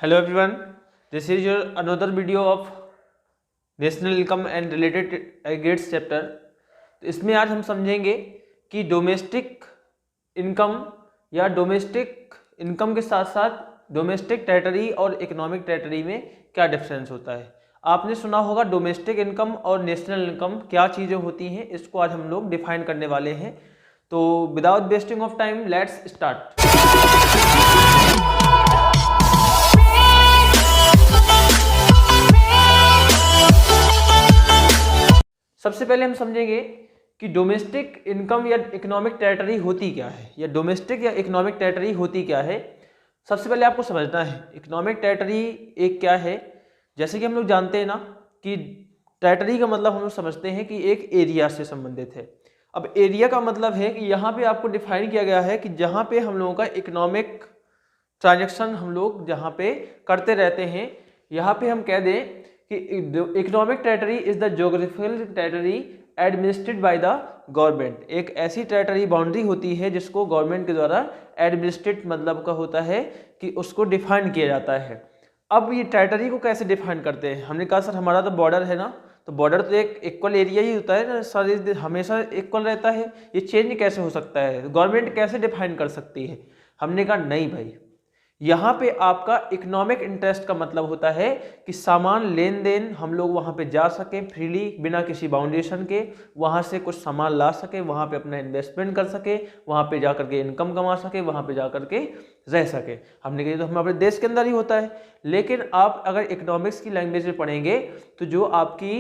Hello everyone, this is your another video of national income and related aggregates chapter. तो इसमें आज हम समझेंगे कि डोमेस्टिक इनकम या डोमेस्टिक इनकम के साथ साथ डोमेस्टिक टेरिटरी और इकोनॉमिक टेरिटरी में क्या डिफरेंस होता है। आपने सुना होगा डोमेस्टिक इनकम और नेशनल इनकम क्या चीज़ें होती हैं, इसको आज हम लोग डिफाइन करने वाले हैं। तो without wasting of time let's start. सबसे पहले हम समझेंगे कि डोमेस्टिक इनकम या इकोनॉमिक टेरिटरी होती क्या है, या डोमेस्टिक या इकोनॉमिक टेरिटरी होती क्या है। सबसे पहले आपको समझना है इकोनॉमिक टेरिटरी एक क्या है। जैसे कि हम लोग जानते हैं ना कि टेरिटरी का मतलब हम लोग समझते हैं कि एक एरिया से संबंधित है। अब एरिया का मतलब है कि यहाँ पे आपको डिफाइन किया गया है कि जहाँ पे हम लोगों का इकोनॉमिक ट्रांजेक्शन हम लोग जहाँ पे करते रहते हैं, यहाँ पे हम कह दें कि economic territory is the geographical territory administrated by the government. एक ऐसी टेरिटरी बाउंड्री होती है जिसको गवर्नमेंट के द्वारा एडमिनिस्ट्रेट मतलब का होता है कि उसको डिफाइन किया जाता है। अब ये टेरिटरी को कैसे डिफाइन करते हैं, हमने कहा सर हमारा तो बॉर्डर है ना, तो बॉर्डर तो एक इक्वल एरिया ही होता है ना सर, हमेशा इक्वल रहता है, ये चेंज कैसे हो सकता है, गवर्नमेंट कैसे डिफाइन कर सकती है। हमने कहा नहीं भाई, यहाँ पे आपका इकोनॉमिक इंटरेस्ट का मतलब होता है कि सामान लेन देन हम लोग वहाँ पे जा सके फ्रीली बिना किसी बाउंडेशन के, वहाँ से कुछ सामान ला सके, वहाँ पे अपना इन्वेस्टमेंट कर सके, वहाँ पे जा करके इनकम कमा सके, वहाँ पे जा करके रह सके। हमने कहा तो हमारे देश के अंदर ही होता है। लेकिन आप अगर इकोनॉमिक्स की लैंग्वेज में पढ़ेंगे तो जो आपकी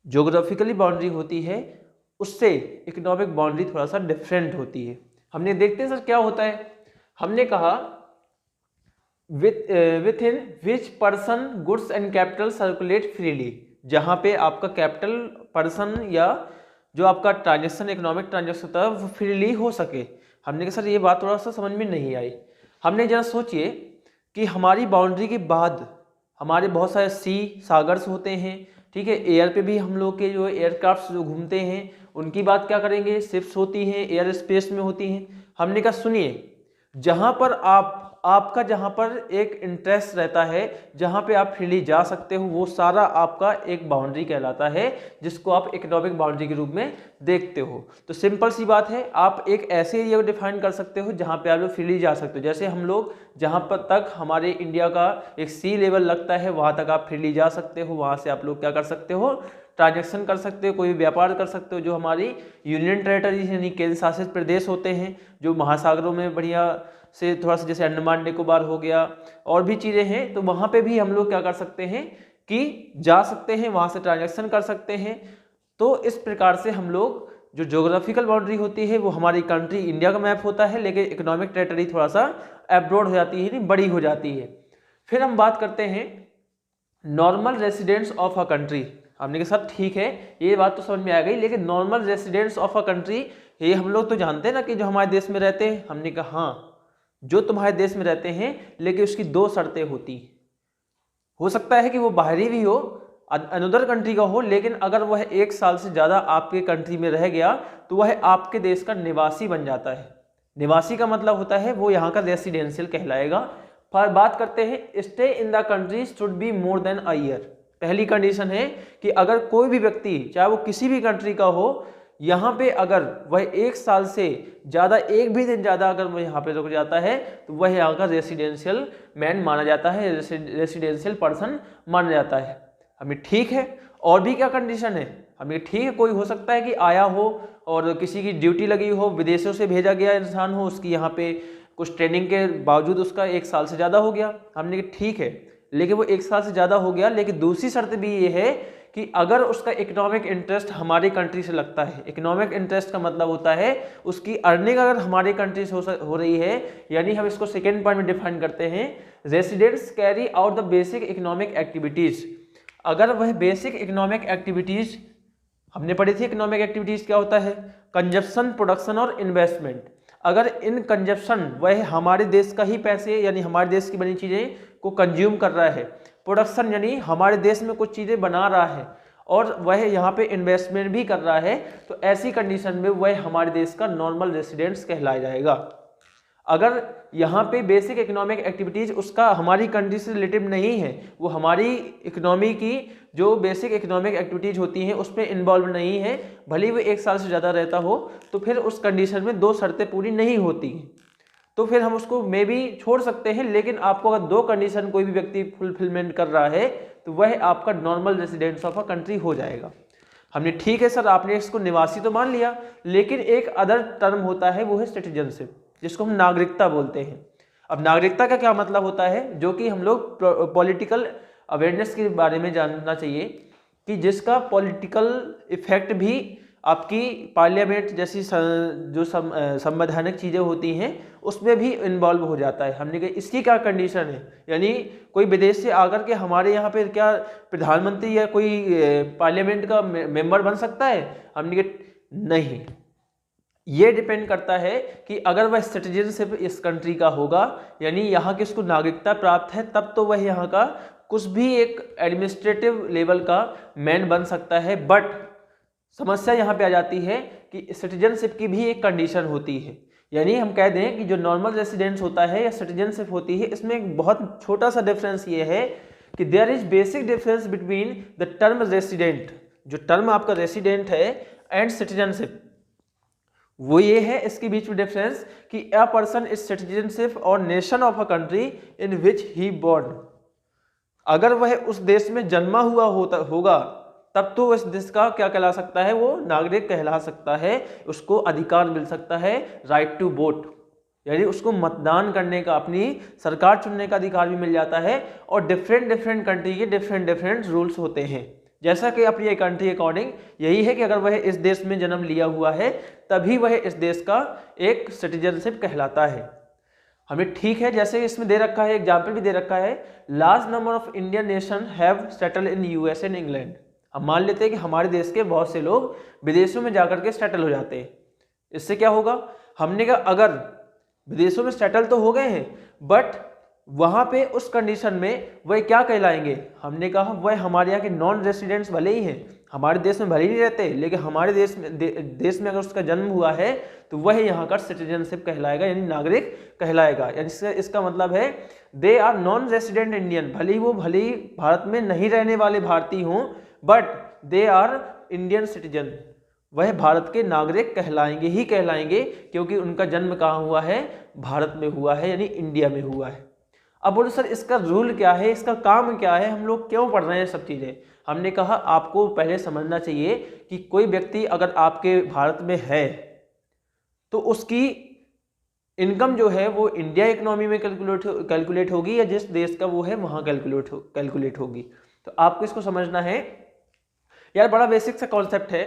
ज्योग्राफिकली बाउंड्री होती है उससे इकोनॉमिक बाउंड्री थोड़ा सा डिफरेंट होती है। हमने देखते हैं सर क्या होता है, हमने कहा within which person goods and capital circulate freely, जहाँ पे आपका कैपिटल पर्सन या जो आपका ट्रांजेक्शन इकोनॉमिक ट्रांजेक्शन होता है वो फ्रीली हो सके। हमने कहा सर ये बात थोड़ा सा समझ में नहीं आई। हमने जरा सोचिए कि हमारी बाउंड्री के बाद हमारे बहुत सारे सागर्स होते हैं, ठीक है, एयर पे भी हम लोग के जो एयरक्राफ्ट जो घूमते हैं उनकी बात क्या करेंगे, शिप्स होती हैं, एयर स्पेस में होती हैं। हमने कहा सुनिए, जहाँ पर आपका जहाँ पर एक इंटरेस्ट रहता है, जहाँ पे आप फ्रीली जा सकते हो, वो सारा आपका एक बाउंड्री कहलाता है जिसको आप इकोनॉमिक बाउंड्री के रूप में देखते हो। तो सिंपल सी बात है, आप एक ऐसे एरिया को डिफाइन कर सकते हो जहाँ पे आप लोग फ्रीली जा सकते हो। जैसे हम लोग जहाँ पर तक हमारे इंडिया का एक सी लेवल लगता है वहाँ तक आप फ्रीली जा सकते हो, वहाँ से आप लोग क्या कर सकते हो, ट्रांजैक्शन कर सकते हो, कोई भी व्यापार कर सकते हो। जो हमारी यूनियन टेरिटरी यानी केंद्र शासित प्रदेश होते हैं, जो महासागरों में बढ़िया से थोड़ा सा जैसे अंडमान निकोबार हो गया और भी चीज़ें हैं, तो वहाँ पे भी हम लोग क्या कर सकते हैं कि जा सकते हैं, वहाँ से ट्रांजैक्शन कर सकते हैं। तो इस प्रकार से हम लोग जो ज्योग्राफिकल बाउंड्री होती है वो हमारी कंट्री इंडिया का मैप होता है, लेकिन इकोनॉमिक टेरिटरी थोड़ा सा एब्रॉड हो जाती है, नहीं बड़ी हो जाती है। फिर हम बात करते हैं normal residents of a country. हमने कहा सर ठीक है ये बात तो समझ में आ गई, लेकिन normal residents of a country ये हम लोग तो जानते हैं ना कि जो हमारे देश में रहते हैं। हमने कहा हाँ, जो तुम्हारे देश में रहते हैं, लेकिन उसकी दो शर्तें होती। हो सकता है कि वो बाहरी भी हो, अनदर कंट्री का हो, लेकिन अगर वह 1 साल से ज़्यादा आपके कंट्री में रह गया तो वह आपके देश का निवासी बन जाता है। निवासी का मतलब होता है वो यहाँ का रेसिडेंशियल कहलाएगा। पर बात करते हैं stay in the country should be more than a year. पहली कंडीशन है कि अगर कोई भी व्यक्ति चाहे वो किसी भी कंट्री का हो, यहाँ पे अगर वह 1 साल से ज़्यादा, एक भी दिन ज़्यादा अगर वह यहाँ पे रुक जाता है तो वह यहाँ का रेसिडेंशियल मैन माना जाता है, रेसिडेंशियल पर्सन माना जाता है। हमें ठीक है। और भी क्या कंडीशन है, हमें ठीक है, कोई हो सकता है कि आया हो और किसी की ड्यूटी लगी हो, विदेशों से भेजा गया इंसान हो, उसकी यहाँ पे कुछ ट्रेनिंग के बावजूद उसका 1 साल से ज़्यादा हो गया। हमने कहा ठीक है, लेकिन वो 1 साल से ज़्यादा हो गया, लेकिन दूसरी शर्त भी ये है कि अगर उसका इकोनॉमिक इंटरेस्ट हमारी कंट्री से लगता है। इकोनॉमिक इंटरेस्ट का मतलब होता है उसकी अर्निंग अगर हमारी कंट्री से हो रही है, यानी हम इसको सेकेंड पॉइंट में डिफाइन करते हैं residents carry out the basic economic activities. अगर वह बेसिक इकोनॉमिक एक्टिविटीज़ हमने पढ़ी थी, इकोनॉमिक एक्टिविटीज़ क्या होता है, कंजप्शन, प्रोडक्शन और इन्वेस्टमेंट। अगर इन कंजप्शन वह हमारे देश का ही पैसे यानी हमारे देश की बनी चीज़ें को कंज्यूम कर रहा है, प्रोडक्शन यानी हमारे देश में कुछ चीज़ें बना रहा है और वह यहाँ पे इन्वेस्टमेंट भी कर रहा है, तो ऐसी कंडीशन में वह हमारे देश का नॉर्मल रेसिडेंट्स कहलाया जाएगा। अगर यहाँ पे बेसिक इकोनॉमिक एक्टिविटीज उसका हमारी कंट्री से रिलेटिव नहीं है, वो हमारी इकोनॉमी की जो बेसिक इकोनॉमिक एक्टिविटीज होती हैं उसमें इन्वॉल्व नहीं है, भले वो 1 साल से ज़्यादा रहता हो, तो फिर उस कंडीशन में 2 शर्तें पूरी नहीं होती हैं, तो फिर हम उसको मे भी छोड़ सकते हैं। लेकिन आपको अगर 2 कंडीशन कोई भी व्यक्ति फुलफिलमेंट कर रहा है तो वह आपका normal residents of a country हो जाएगा। हमने ठीक है सर, आपने इसको निवासी तो मान लिया, लेकिन एक अदर टर्म होता है, वो है सिटीजनशिप, जिसको हम नागरिकता बोलते हैं। अब नागरिकता का क्या मतलब होता है, जो कि हम लोग पॉलिटिकल अवेयरनेस के बारे में जानना चाहिए कि जिसका पॉलिटिकल इफेक्ट भी आपकी पार्लियामेंट जैसी जो संवैधानिक चीज़ें होती हैं उसमें भी इन्वॉल्व हो जाता है। हमने कहा इसकी क्या कंडीशन है, यानी कोई विदेश से आकर के हमारे यहाँ पे क्या प्रधानमंत्री या कोई पार्लियामेंट का मेंबर बन सकता है? हमने कहा नहीं, ये डिपेंड करता है कि अगर वह सिटीजनशिप इस कंट्री का होगा, यानी यहाँ की उसको नागरिकता प्राप्त है, तब तो वह यहाँ का कुछ भी एक एडमिनिस्ट्रेटिव लेवल का मैन बन सकता है। बट समस्या यहाँ पे आ जाती है कि सिटीजनशिप की भी एक कंडीशन होती है, यानी हम कह दें कि जो नॉर्मल रेसिडेंस होता है या सिटीजनशिप होती है, इसमें एक बहुत छोटा सा डिफरेंस ये है कि there is basic difference between the term resident, जो टर्म आपका रेसिडेंट है, एंड सिटीजनशिप। वो ये है इसके बीच में डिफरेंस कि अ पर्सन इज सिटीजनशिप और nation of a country in which he born. अगर वह उस देश में जन्मा हुआ होगा तब तो उस देश का क्या कहला सकता है, वो नागरिक कहला सकता है, उसको अधिकार मिल सकता है राइट टू वोट, यानी उसको मतदान करने का, अपनी सरकार चुनने का अधिकार भी मिल जाता है। और डिफरेंट कंट्री के डिफरेंट रूल्स होते हैं, जैसा कि अपनी कंट्री अकॉर्डिंग यही है कि अगर वह इस देश में जन्म लिया हुआ है तभी वह इस देश का एक सिटीजनशिप कहलाता है। हमें ठीक है, जैसे इसमें दे रखा है, एग्जाम्पल भी दे रखा है, large number of Indian nation have settle in US and England. हम मान लेते हैं कि हमारे देश के बहुत से लोग विदेशों में जाकर के सेटल हो जाते हैं। इससे क्या होगा, हमने कहा अगर विदेशों में सेटल तो हो गए हैं बट वहां पे उस कंडीशन में वह क्या कहलाएंगे, हमने कहा वह हमारे यहाँ के नॉन रेसिडेंट्स भले ही हैं, हमारे देश में भले ही नहीं रहते, लेकिन हमारे देश में अगर उसका जन्म हुआ है तो वह यहाँ का सिटीजनशिप कहलाएगा, यानी नागरिक कहलाएगा। यानी इसका मतलब है they are non resident Indian, भले ही भारत में नहीं रहने वाले भारतीय हों, but they are Indian citizen, वह भारत के नागरिक कहलाएंगे क्योंकि उनका जन्म कहाँ हुआ है, भारत में हुआ है, यानी इंडिया में हुआ है। अब बोलो सर इसका रूल क्या है, इसका काम क्या है, हम लोग क्यों पढ़ रहे हैं सब चीज़ें? हमने कहा आपको पहले समझना चाहिए कि कोई व्यक्ति अगर आपके भारत में है तो उसकी इनकम जो है वो इंडिया इकोनॉमी में कैलकुलेट होगी या जिस देश का वो है वहाँ कैलकुलेट होगी। तो आपको इसको समझना है यार, बड़ा बेसिक सा कॉन्सेप्ट है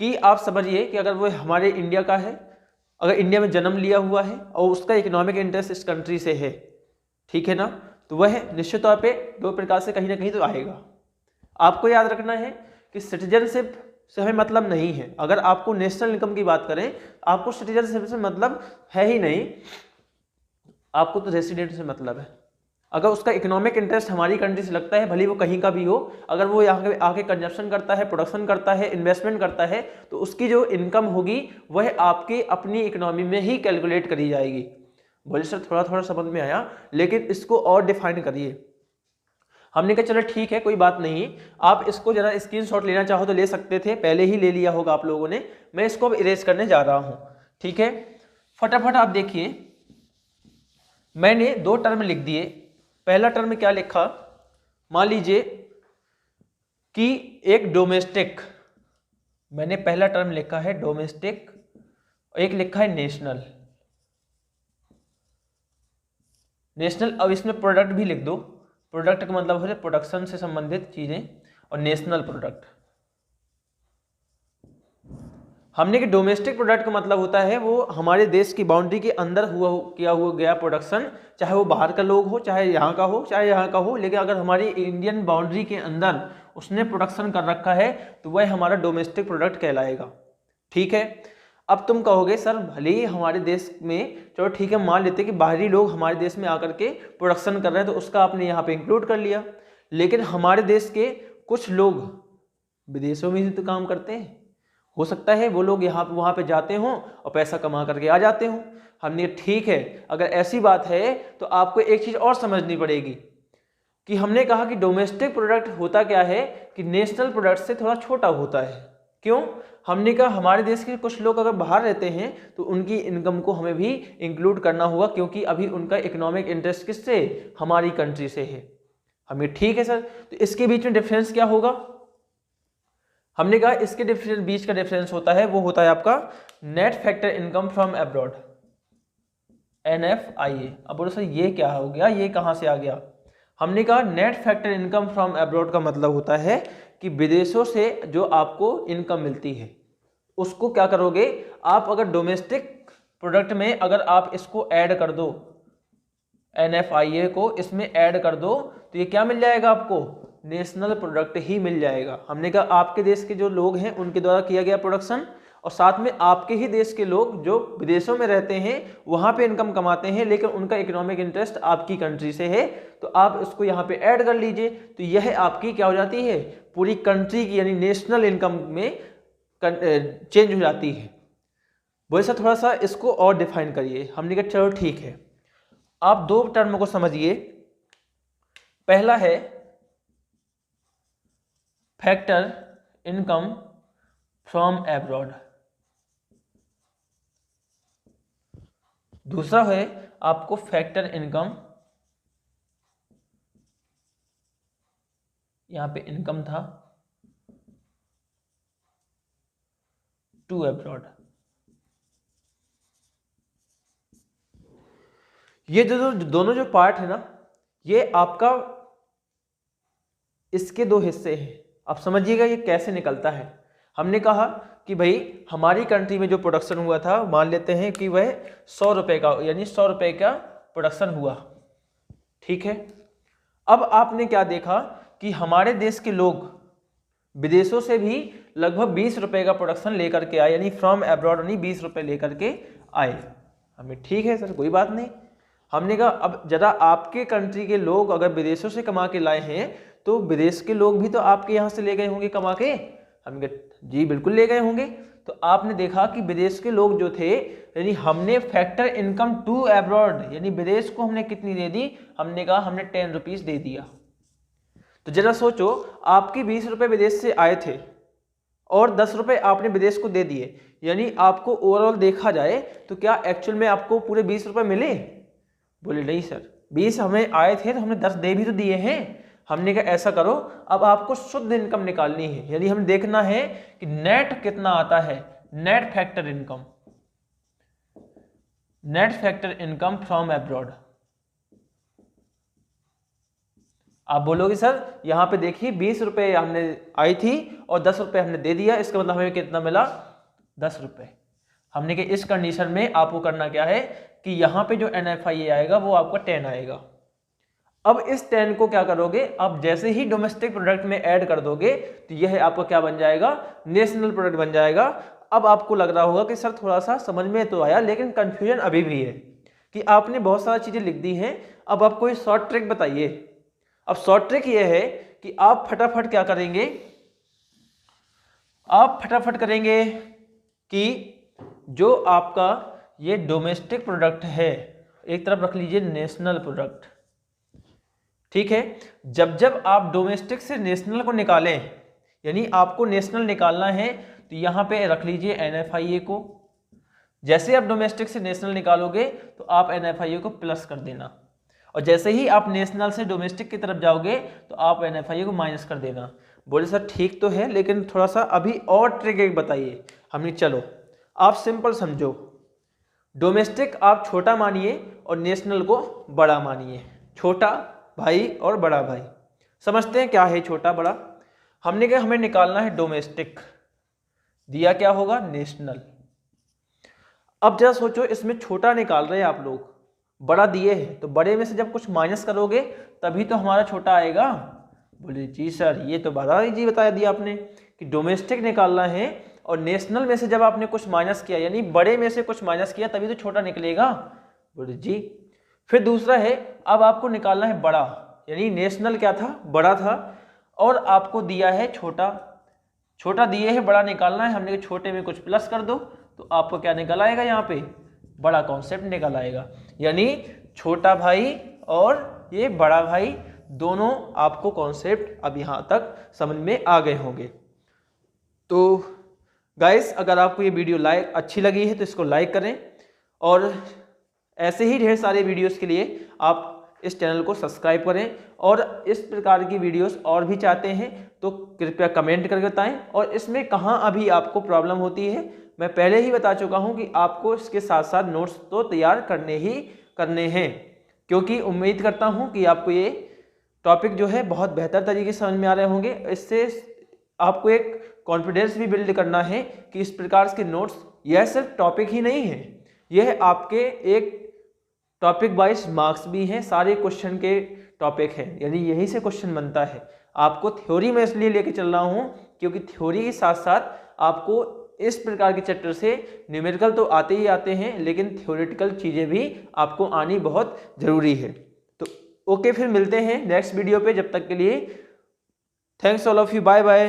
कि आप समझिए कि अगर वो हमारे इंडिया का है, अगर इंडिया में जन्म लिया हुआ है और उसका इकोनॉमिक इंटरेस्ट इस कंट्री से है, ठीक है ना, तो वह निश्चित तौर पे 2 प्रकार से कहीं ना कहीं तो आएगा। आपको याद रखना है कि सिटीजनशिप से हमें मतलब नहीं है। अगर आपको नेशनल इनकम की बात करें, आपको सिटीजनशिप से मतलब है ही नहीं, आपको तो रेसिडेंट से मतलब है। अगर उसका इकोनॉमिक इंटरेस्ट हमारी कंट्री से लगता है, भले वो कहीं का भी हो, अगर वो यहाँ आके कंजप्शन करता है, प्रोडक्शन करता है, इन्वेस्टमेंट करता है, तो उसकी जो इनकम होगी वह आपकी अपनी इकोनॉमी में ही कैलकुलेट करी जाएगी। बोले सर थोड़ा समझ में आया, लेकिन इसको और डिफाइन करिए। हमने कहा चलो ठीक है, कोई बात नहीं, आप इसको जरा स्क्रीनशॉट लेना चाहो तो ले सकते थे, पहले ही ले लिया होगा आप लोगों ने। मैं इसको अब इरेज करने जा रहा हूं, ठीक है। फटाफट आप देखिए, मैंने 2 टर्म लिख दिए। पहला टर्म क्या लिखा, मान लीजिए कि एक डोमेस्टिक, मैंने पहला टर्म लिखा है डोमेस्टिक, एक लिखा है नेशनल। अब इसमें प्रोडक्ट भी लिख दो, प्रोडक्ट का मतलब है प्रोडक्शन से संबंधित चीजें, और नेशनल प्रोडक्ट। हमने कि डोमेस्टिक प्रोडक्ट का मतलब होता है वो हमारे देश की बाउंड्री के अंदर किया हुआ गया प्रोडक्शन, चाहे वो बाहर का लोग हो, चाहे यहाँ का हो, चाहे यहाँ का हो, लेकिन अगर हमारी इंडियन बाउंड्री के अंदर उसने प्रोडक्शन कर रखा है तो वह हमारा डोमेस्टिक प्रोडक्ट कहलाएगा, ठीक है। अब तुम कहोगे सर भले ही हमारे देश में, चलो ठीक है मान लेते कि बाहरी लोग हमारे देश में आकर के प्रोडक्शन कर रहे हैं तो उसका आपने यहाँ पे इंक्लूड कर लिया, लेकिन हमारे देश के कुछ लोग विदेशों में ही तो काम करते हैं, हो सकता है वो लोग यहाँ वहाँ पे जाते हों और पैसा कमा करके आ जाते हों। हमने ठीक है, अगर ऐसी बात है तो आपको एक चीज़ और समझनी पड़ेगी कि हमने कहा कि डोमेस्टिक प्रोडक्ट होता क्या है कि नेशनल प्रोडक्ट से थोड़ा छोटा होता है। क्यों? हमने कहा हमारे देश के कुछ लोग अगर बाहर रहते हैं तो उनकी इनकम को हमें भी इंक्लूड करना होगा, क्योंकि अभी उनका इकोनॉमिक इंटरेस्ट किससे, हमारी कंट्री से है। हमें ठीक है सर, तो इसके बीच में डिफरेंस क्या होगा? हमने कहा इसके बीच का डिफरेंस होता है, वो होता है आपका net factor income from abroad, NFIA। अब बोलो सर ये क्या हो गया, ये कहाँ से आ गया? हमने कहा net factor income from abroad का मतलब होता है कि विदेशों से जो आपको इनकम मिलती है उसको क्या करोगे आप, अगर डोमेस्टिक प्रोडक्ट में अगर आप इसको ऐड कर दो, NFIA को इसमें ऐड कर दो, तो ये क्या मिल जाएगा आपको, नेशनल प्रोडक्ट ही मिल जाएगा। हमने कहा आपके देश के जो लोग हैं उनके द्वारा किया गया प्रोडक्शन, और साथ में आपके ही देश के लोग जो विदेशों में रहते हैं वहां पे इनकम कमाते हैं, लेकिन उनका इकोनॉमिक इंटरेस्ट आपकी कंट्री से है, तो आप इसको यहाँ पे ऐड कर लीजिए, तो यह आपकी क्या हो जाती है, पूरी कंट्री की यानी नेशनल इनकम में चेंज हो जाती है। बोले सर थोड़ा सा इसको और डिफाइन करिए। हमने कहा चलो ठीक है, आप दो टर्म को समझिए। पहला है फैक्टर इनकम फ्रॉम एब्रॉड, दूसरा है आपको फैक्टर इनकम, यहां पे इनकम था, टू एब्रॉड। ये दोनों जो पार्ट है ना, ये आपका इसके दो हिस्से हैं। आप समझिएगा ये कैसे निकलता है। हमने कहा कि भाई हमारी कंट्री में जो प्रोडक्शन हुआ था, मान लेते हैं कि वह 100 रुपए का, यानी 100 रुपए का प्रोडक्शन हुआ, ठीक है। अब आपने क्या देखा कि हमारे देश के लोग विदेशों से भी लगभग 20 रुपए का प्रोडक्शन लेकर के आए, यानी फ्रॉम एब्रॉड यानी 20 रुपए लेकर के आए। हमें ठीक है सर, कोई बात नहीं। हमने कहा अब जरा आपके कंट्री के लोग अगर विदेशों से कमा के लाए हैं तो विदेश के लोग भी तो आपके यहाँ से ले गए होंगे कमा के। हमने कहा जी बिल्कुल ले गए होंगे। तो आपने देखा कि विदेश के लोग जो थे, यानी हमने फैक्टर इनकम टू एब्रॉड यानी विदेश को हमने कितनी दे दी, हमने कहा हमने 10 रुपीज दे दिया। तो जरा सोचो, आपके 20 रुपए विदेश से आए थे और 10 रुपए आपने विदेश को दे दिए, यानी आपको ओवरऑल देखा जाए तो क्या एक्चुअल में आपको पूरे 20 रुपए मिले? बोले नहीं सर, 20 हमें आए थे तो हमने 10 दे भी तो दिए हैं। हमने कहा ऐसा करो, अब आपको शुद्ध इनकम निकालनी है, यानी हमें देखना है कि नेट कितना आता है, net factor income, net factor income from abroad. आप बोलोगे सर यहां पे देखिए 20 रुपए हमने आई थी और 10 रुपए हमने दे दिया, इसका मतलब हमें कितना मिला, 10 रुपए। हमने कहा इस कंडीशन में आपको करना क्या है कि यहाँ पे जो NFIA आएगा वो आपका 10 आएगा। अब इस 10 को क्या करोगे, आप जैसे ही डोमेस्टिक प्रोडक्ट में ऐड कर दोगे तो यह आपका क्या बन जाएगा, नेशनल प्रोडक्ट बन जाएगा। अब आपको लग रहा होगा कि सर थोड़ा सा समझ में तो आया, लेकिन कंफ्यूजन अभी भी है कि आपने बहुत सारी चीजें लिख दी हैं। अब आप कोई शॉर्ट ट्रिक बताइए। अब शॉर्ट ट्रिक ये है कि आप फटाफट क्या करेंगे, आप फटाफट करेंगे कि जो आपका ये डोमेस्टिक प्रोडक्ट है एक तरफ रख लीजिए, नेशनल प्रोडक्ट, ठीक है। जब जब आप डोमेस्टिक से नेशनल को निकालें, यानी आपको नेशनल निकालना है तो यहां पे रख लीजिए NFIA को। जैसे आप डोमेस्टिक से नेशनल निकालोगे तो आप NFIA को प्लस कर देना, और जैसे ही आप नेशनल से डोमेस्टिक की तरफ जाओगे तो आप NFIA को माइनस कर देना। बोले सर ठीक तो है, लेकिन थोड़ा सा अभी और ट्रिक एक बताइए। हमने चलो आप सिंपल समझो, डोमेस्टिक आप छोटा मानिए और नेशनल को बड़ा मानिए, छोटा भाई और बड़ा भाई। समझते हैं क्या है छोटा बड़ा। हमने कहा हमें निकालना है डोमेस्टिक, दिया क्या होगा, नेशनल। अब जरा सोचो, इसमें छोटा निकाल रहे हैं आप लोग, बड़ा दिए है, तो बड़े में से जब कुछ माइनस करोगे तभी तो हमारा छोटा आएगा। बोले जी सर ये तो बड़ा ही जी बता दिया आपने कि डोमेस्टिक निकालना है और नेशनल में से जब आपने कुछ माइनस किया, यानी बड़े में से कुछ माइनस किया तभी तो छोटा निकलेगा। बोले जी। फिर दूसरा है, अब आपको निकालना है बड़ा, यानी नेशनल क्या था, बड़ा था, और आपको दिया है छोटा, छोटा दिए है, बड़ा निकालना है। हमने छोटे में कुछ प्लस कर दो तो आपको क्या निकल आएगा यहाँ पे, बड़ा कॉन्सेप्ट निकल आएगा। यानी छोटा भाई और ये बड़ा भाई दोनों आपको कॉन्सेप्ट अब यहाँ तक समझ में आ गए होंगे। तो गाइस, अगर आपको ये वीडियो अच्छी लगी है तो इसको लाइक करें, और ऐसे ही ढेर सारे वीडियोस के लिए आप इस चैनल को सब्सक्राइब करें, और इस प्रकार की वीडियोस और भी चाहते हैं तो कृपया कमेंट करके बताएं। और इसमें कहाँ अभी आपको प्रॉब्लम होती है, मैं पहले ही बता चुका हूं कि आपको इसके साथ साथ नोट्स तो तैयार करने ही करने हैं, क्योंकि उम्मीद करता हूं कि आपको ये टॉपिक जो है बहुत बेहतर तरीके से समझ में आ रहे होंगे। इससे आपको एक कॉन्फिडेंस भी बिल्ड करना है कि इस प्रकार के नोट्स यह सिर्फ टॉपिक ही नहीं है, यह आपके एक टॉपिक वाइज मार्क्स भी हैं, सारे क्वेश्चन के टॉपिक हैं, यानी यही से क्वेश्चन बनता है। आपको थ्योरी में इसलिए लेके चल रहा हूँ क्योंकि थ्योरी के साथ साथ आपको इस प्रकार के चैप्टर से न्यूमेरिकल तो आते ही आते हैं, लेकिन थ्योरेटिकल चीज़ें भी आपको आनी बहुत ज़रूरी है। तो ओके, फिर मिलते हैं नेक्स्ट वीडियो पे। जब तक के लिए thanks all of you, bye bye.